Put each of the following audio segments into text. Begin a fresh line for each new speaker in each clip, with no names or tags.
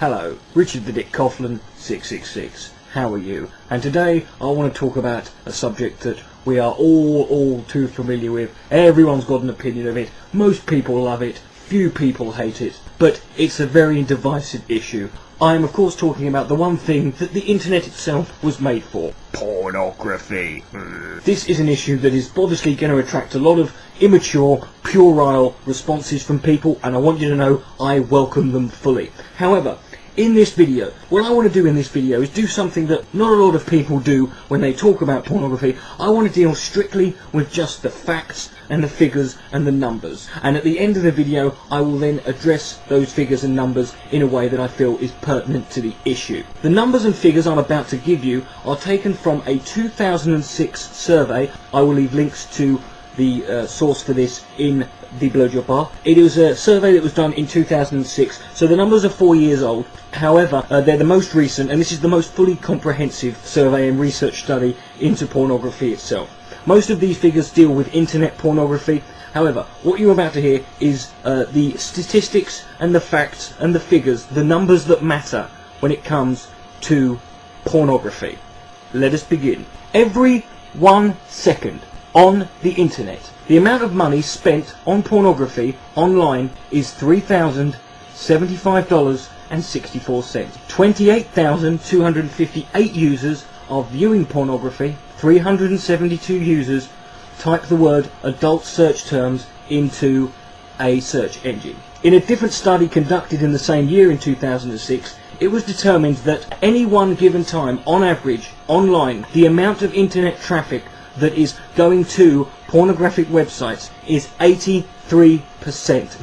Hello, Richard the Dick Coughlan666. How are you? And today I want to talk about a subject that we are all too familiar with. Everyone's got an opinion of it. Most people love it. Few people hate it. But it's a very divisive issue. I am of course talking about the one thing that the internet itself was made for. Pornography. This is an issue that is obviously going to attract a lot of immature, puerile responses from people, and I want you to know I welcome them fully. However, in this video, what I want to do in this video is do something that not a lot of people do when they talk about pornography. I want to deal strictly with just the facts and the figures and the numbers. And at the end of the video, I will then address those figures and numbers in a way that I feel is pertinent to the issue. The numbers and figures I'm about to give you are taken from a 2006 survey. I will leave links to the source for this in the blowjob bar. It was a survey that was done in 2006, so the numbers are 4 years old. However, they're the most recent, and this is the most fully comprehensive survey and research study into pornography itself. Most of these figures deal with internet pornography. However, what you're about to hear is the statistics and the facts and the figures, the numbers that matter when it comes to pornography. Let us begin. Every 1 second on the internet, the amount of money spent on pornography online is $3,075.64. 28,258 users are viewing pornography. 372 users type the word adult search terms into a search engine. In a different study conducted in the same year in 2006, it was determined that any one given time, on average, online, the amount of internet traffic that is going to pornographic websites is 83%.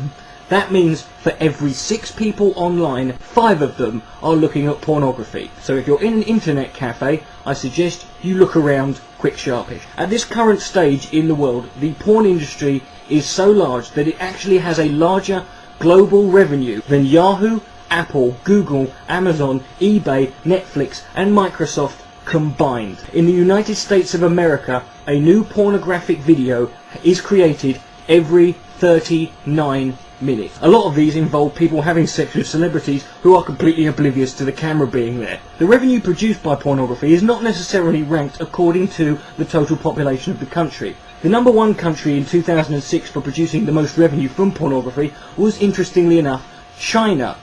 That means for every 6 people online, 5 of them are looking at pornography. So if you're in an internet cafe, I suggest you look around quick sharpish. At this current stage in the world, the porn industry is so large that it actually has a larger global revenue than Yahoo, Apple, Google, Amazon, eBay, Netflix and Microsoft combined. In the United States of America, a new pornographic video is created every 39 minutes. A lot of these involve people having sex with celebrities who are completely oblivious to the camera being there. The revenue produced by pornography is not necessarily ranked according to the total population of the country. The number 1 country in 2006 for producing the most revenue from pornography was, interestingly enough, China.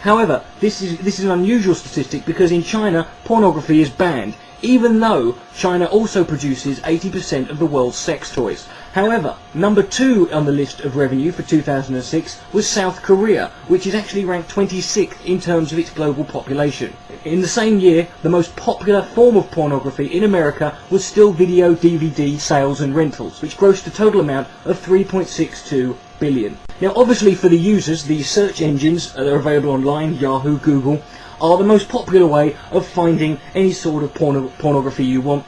However, this is an unusual statistic because in China, pornography is banned, even though China also produces 80% of the world's sex toys. However, number 2 on the list of revenue for 2006 was South Korea, which is actually ranked 26th in terms of its global population. In the same year, the most popular form of pornography in America was still video DVD sales and rentals, which grossed a total amount of $3.62 billion. Now obviously for the users, the search engines that are available online, Yahoo, Google, are the most popular way of finding any sort of pornography you want,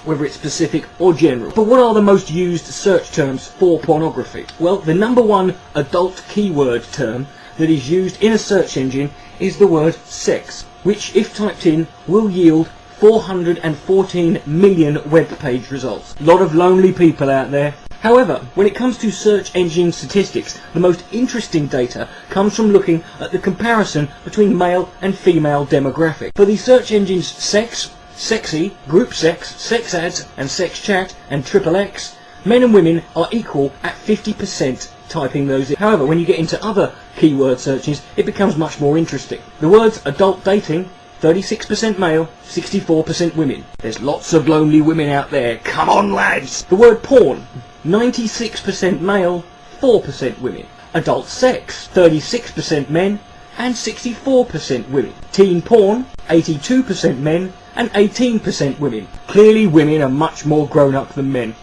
whether it's specific or general. But what are the most used search terms for pornography? Well, the number 1 adult keyword term that is used in a search engine is the word sex, which if typed in will yield 414 million web page results. A lot of lonely people out there. However, when it comes to search engine statistics, the most interesting data comes from looking at the comparison between male and female demographic. For the search engines sex, sexy, group sex, sex ads and sex chat and XXX, men and women are equal at 50% typing those in. However, when you get into other keyword searches, it becomes much more interesting. The words adult dating, 36% male, 64% women. There's lots of lonely women out there. Come on, lads! The word porn, 96% male, 4% women. Adult sex, 36% men and 64% women. Teen porn, 82% men and 18% women. Clearly women are much more grown up than men.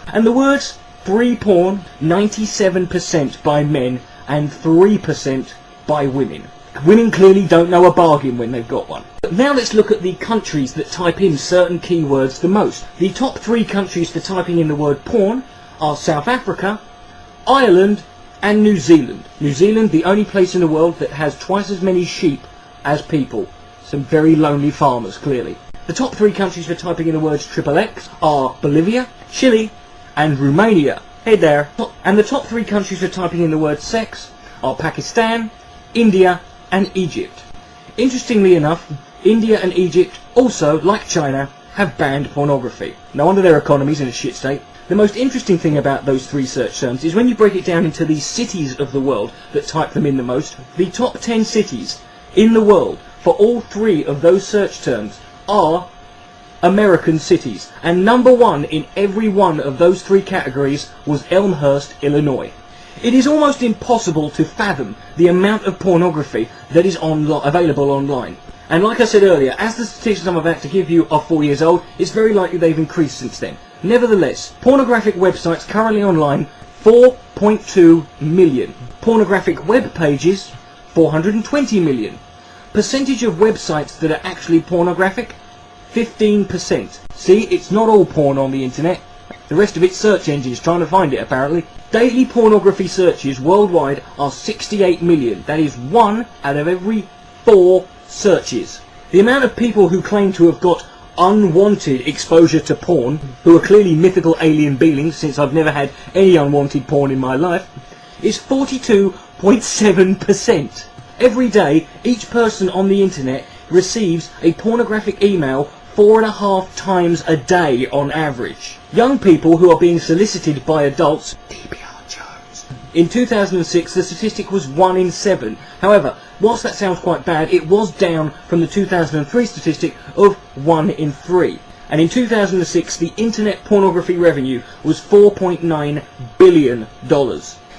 And the words free porn, 97% by men and 3% by women. Women clearly don't know a bargain when they've got one. But now let's look at the countries that type in certain keywords the most. The top 3 countries for typing in the word porn are South Africa, Ireland and New Zealand. New Zealand, the only place in the world that has twice as many sheep as people. Some very lonely farmers, clearly. The top 3 countries for typing in the words XXX are Bolivia, Chile and Romania. Hey there. And the top 3 countries for typing in the word sex are Pakistan, India and Egypt. Interestingly enough, India and Egypt also, like China, have banned pornography. No wonder their economy's in a shit state. The most interesting thing about those three search terms is when you break it down into the cities of the world that type them in the most, the top 10 cities in the world for all three of those search terms are American cities. And number one in every one of those three categories was Elmhurst, Illinois. It is almost impossible to fathom the amount of pornography that is available online. And like I said earlier, as the statistics I'm about to give you are 4 years old, it's very likely they've increased since then. Nevertheless, pornographic websites currently online, 4.2 million. Pornographic web pages, 420 million. Percentage of websites that are actually pornographic, 15%. See, it's not all porn on the internet. The rest of it's search engines trying to find it, apparently. Daily pornography searches worldwide are 68 million. That is 1 out of every 4 searches. The amount of people who claim to have got unwanted exposure to porn, who are clearly mythical alien beings, since I've never had any unwanted porn in my life, is 42.7%. Every day, each person on the internet receives a pornographic email 4.5 times a day on average. Young people who are being solicited by adults, in 2006 the statistic was 1 in 7. However, whilst that sounds quite bad, it was down from the 2003 statistic of 1 in 3. And in 2006 the internet pornography revenue was $4.9 billion.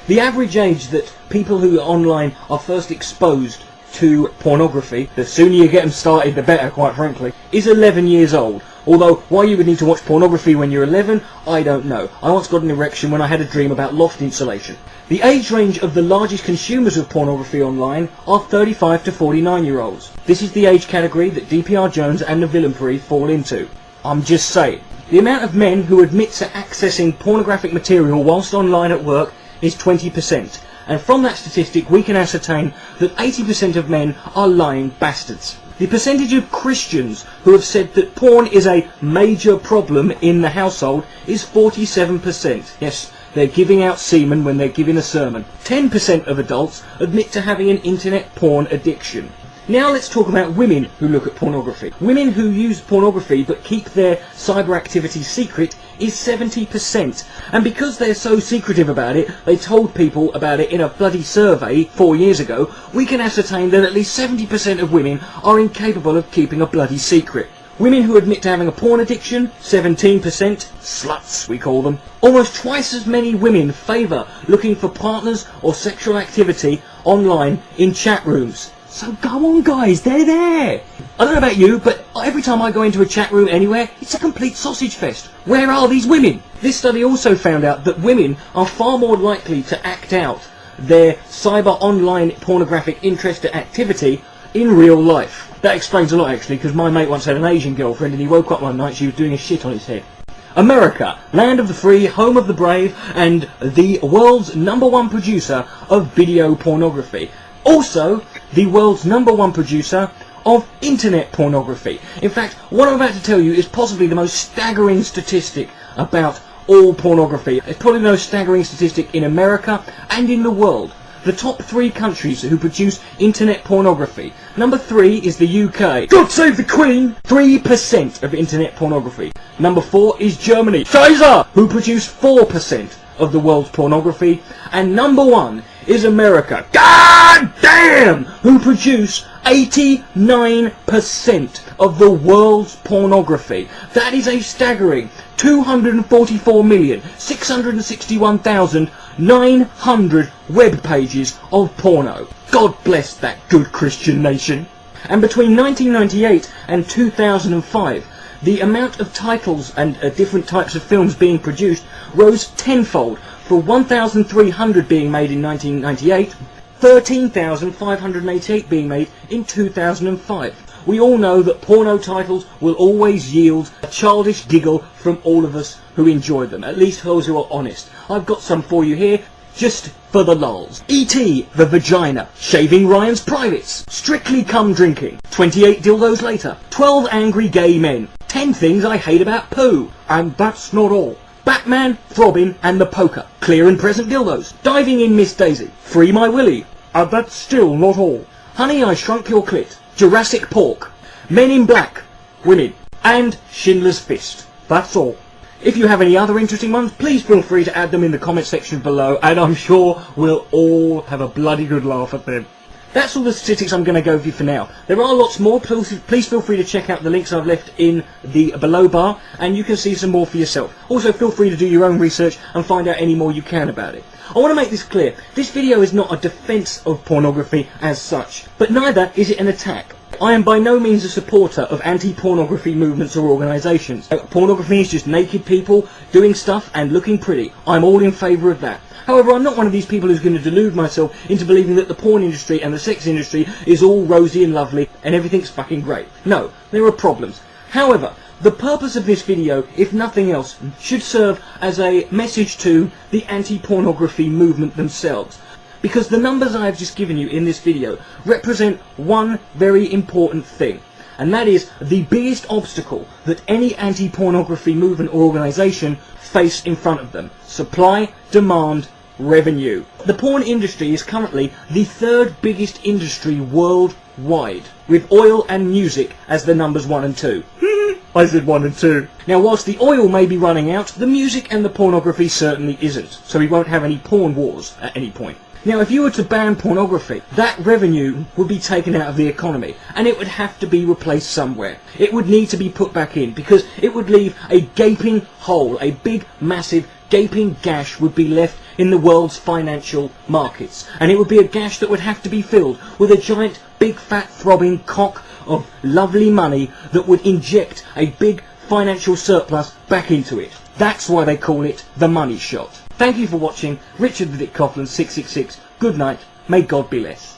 The average age that people who are online are first exposed to pornography, the sooner you get them started the better, quite frankly, is 11 years old. Although, why you would need to watch pornography when you're 11, I don't know. I once got an erection when I had a dream about loft insulation. The age range of the largest consumers of pornography online are 35 to 49-year-olds. This is the age category that DPR Jones and the Villainpery fall into. I'm just saying. The amount of men who admit to accessing pornographic material whilst online at work is 20%. And from that statistic we can ascertain that 80% of men are lying bastards. The percentage of Christians who have said that porn is a major problem in the household is 47%. Yes, they're giving out semen when they're giving a sermon. 10% of adults admit to having an internet porn addiction. Now let's talk about women who look at pornography. Women who use pornography but keep their cyber activity secret is 70%. And because they're so secretive about it, they told people about it in a bloody survey 4 years ago, we can ascertain that at least 70% of women are incapable of keeping a bloody secret. Women who admit to having a porn addiction, 17%, sluts we call them. Almost twice as many women favour looking for partners or sexual activity online in chat rooms. So go on guys, they're there! I don't know about you, but every time I go into a chat room anywhere, it's a complete sausage fest. Where are these women? This study also found out that women are far more likely to act out their cyber online pornographic interest or activity in real life. That explains a lot actually, because my mate once had an Asian girlfriend and he woke up one night, she was doing a shit on his head. America, land of the free, home of the brave, and the world's #1 producer of video pornography. Also, the world's #1 producer of internet pornography. In fact, what I'm about to tell you is possibly the most staggering statistic about all pornography. It's probably the most staggering statistic in America and in the world. The top 3 countries who produce internet pornography. Number 3 is the UK. God save the Queen! 3% of internet pornography. Number 4 is Germany. Scheiße! Who produce 4% of the world's pornography. And number 1 is America. God damn! Who produce 89% of the world's pornography. That is a staggering 244,661,900 web pages of porno. God bless that good Christian nation. And between 1998 and 2005, the amount of titles and different types of films being produced rose tenfold, for 1,300 being made in 1998, 13,588 being made in 2005. We all know that porno titles will always yield a childish giggle from all of us who enjoy them, at least those who are honest. I've got some for you here, just for the lulz. E.T. the Vagina, Shaving Ryan's Privates, Strictly Cum Drinking, 28 Dildos Later, 12 Angry Gay Men, 10 Things I Hate About Poo, and That's Not All. Batman, Throbbing and the Poker, Clear and Present Dildos, Diving in Miss Daisy, Free My Willy, and That's Still Not All. Honey, I Shrunk Your Clit, Jurassic Pork, Men in Black, women, and Schindler's Fist. That's all. If you have any other interesting ones, please feel free to add them in the comment section below, and I'm sure we'll all have a bloody good laugh at them. That's all the statistics I'm going to go over you for now. There are lots more. Please feel free to check out the links I've left in the below bar, and you can see some more for yourself. Also, feel free to do your own research and find out any more you can about it. I want to make this clear. This video is not a defence of pornography as such, but neither is it an attack. I am by no means a supporter of anti-pornography movements or organisations. Pornography is just naked people doing stuff and looking pretty. I'm all in favour of that. However, I'm not one of these people who's going to delude myself into believing that the porn industry and the sex industry is all rosy and lovely and everything's fucking great. No, there are problems. However, the purpose of this video, if nothing else, should serve as a message to the anti-pornography movement themselves. Because the numbers I have just given you in this video represent one very important thing. And that is the biggest obstacle that any anti-pornography movement or organisation face in front of them. Supply, demand, revenue. The porn industry is currently the third biggest industry worldwide, with oil and music as the numbers 1 and 2. I said 1 and 2. Now, whilst the oil may be running out, the music and the pornography certainly isn't, so we won't have any porn wars at any point. Now, if you were to ban pornography, that revenue would be taken out of the economy, and it would have to be replaced somewhere. It would need to be put back in, because it would leave a gaping hole, a big, massive, gaping gash would be left in the world's financial markets. And it would be a gash that would have to be filled with a giant, big, fat, throbbing cock of lovely money that would inject a big financial surplus back into it. That's why they call it the money shot. Thank you for watching. Richard the Dick Coughlan 666. Good night. May God be less.